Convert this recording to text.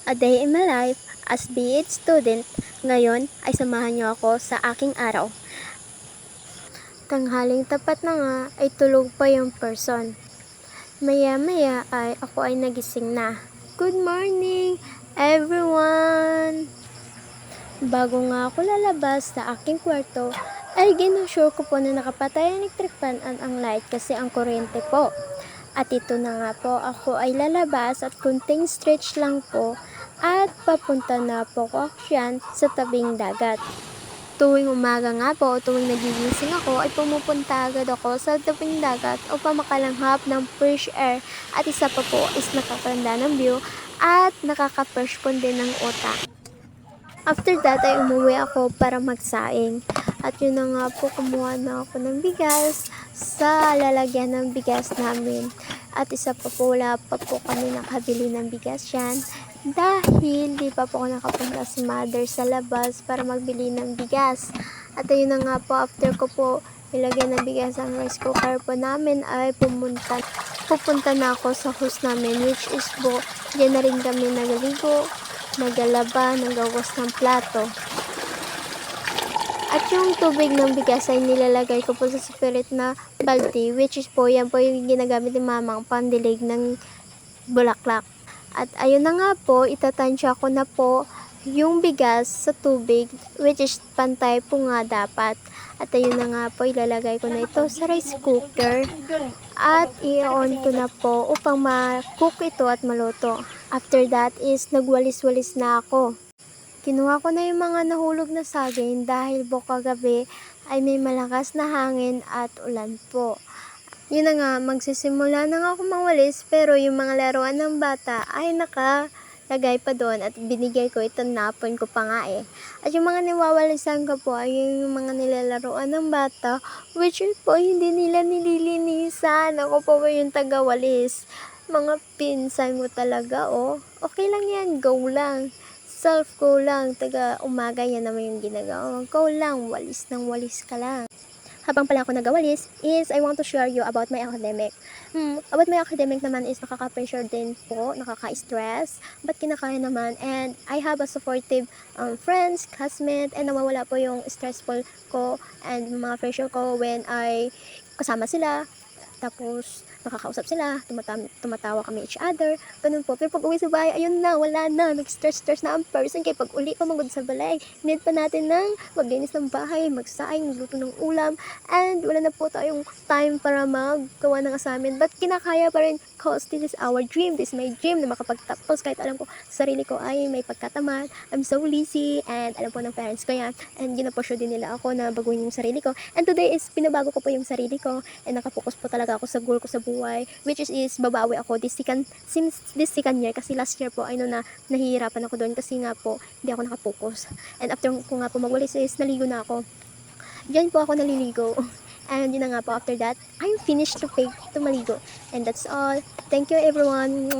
A day in my life as BEd student. Ngayon ay samahan niyo ako sa aking araw. Tanghaling tapat na nga ay tulog pa yung person. Maya-maya ay ako ay nagising na. Good morning, everyone! Bago nga ako lalabas sa aking kwarto, ay ginusure ko po na nakapatay ang electric fan ang light kasi ang kuryente po. At ito na nga po, ako ay lalabas at kunting stretch lang po at papunta na po ko siyan sa tabing dagat. Tuwing umaga nga po o tuwing nagigising ako ay pumupunta agad ako sa tabing dagat upang makalanghap ng fresh air at isa pa po is nakakanda ng view at nakaka-fresh po din ng utak. After that ay umuwi ako para magsaing. At yun na nga po, kumuha na ako ng bigas sa lalagyan ng bigas namin. At isa pa po, wala pa po kami nakabili ng bigas yan. Dahil di pa po ako nakapunta si mother sa labas para magbili ng bigas. At ayun na nga po, after ko po ilagyan ng bigas ang rice cooker po namin ay pupunta na ako sa house namin, which is po, diyan na rin kami nagaligo, nagalaba, nagawas ng plato. At yung tubig ng bigas ay nilalagay ko po sa separate na balde, which is po, yan po yung ginagamit ni mamang pandilig ng bulaklak. At ayun na nga po, itatansya ko na po yung bigas sa tubig, which is pantay po nga dapat. At ayun na nga po, ilalagay ko na ito sa rice cooker at i-on ko na po upang ma-cook ito at maluto. After that is nagwalis-walis na ako. Kinuha ko na yung mga nahulog na saging dahil po kagabi ay may malakas na hangin at ulan po. Yun na nga, magsisimula na nga ako mawalis pero yung mga laruan ng bata ay nakalagay pa doon at binigay ko ito, napon ko pa nga eh. At yung mga niwawalisan ko po ay yung mga nilalaruan ng bata, which is po hindi nila nililinisan. Ako po ba yung tagawalis? Mga pinsan mo talaga oh. Okay lang yan, go lang. Self ko lang, taga umaga yan naman yung ginagawa. Go lang, walis ng walis ka lang. Habang pala ako nagawalis is I want to share you about my academic. About my academic naman is nakaka-pressure din po, nakaka-stress, but kinakaya naman. And I have a supportive friends, classmate, and nawawala po yung stressful ko and mga pressure ko when I kasama sila. Tapos, nakakausap sila, tumatawa kami each other, ganun po. Pero pag uwi sa bahay, ayun na, wala na, nag-stress na ang person. Kaya pag uli pa magod sa balay, need pa natin ng maglinis ng bahay, magsaing, magluto ng ulam, and wala na po tayong time para maggawa ng assignment. But kinakaya pa rin, cause this is our dream, this is my dream, na makapagtapos. Kahit alam ko, sarili ko ay may pagkatamad, I'm so lazy, and alam po ng parents ko yan, and ginapursue din nila ako na baguhin yung sarili ko. And today is, pinabago ko po yung sarili ko, and nakapokus po talaga ako sa goal ko sa buhay, which is babawi ako since this second year, kasi last year po ay na nahihirapan ako doon kasi nga po hindi ako nakapokus. And after ko nga po magwalis is naligo na ako. Diyan po ako naliligo. And yun na nga po, after that, I'm finished to maligo. And that's all. Thank you everyone.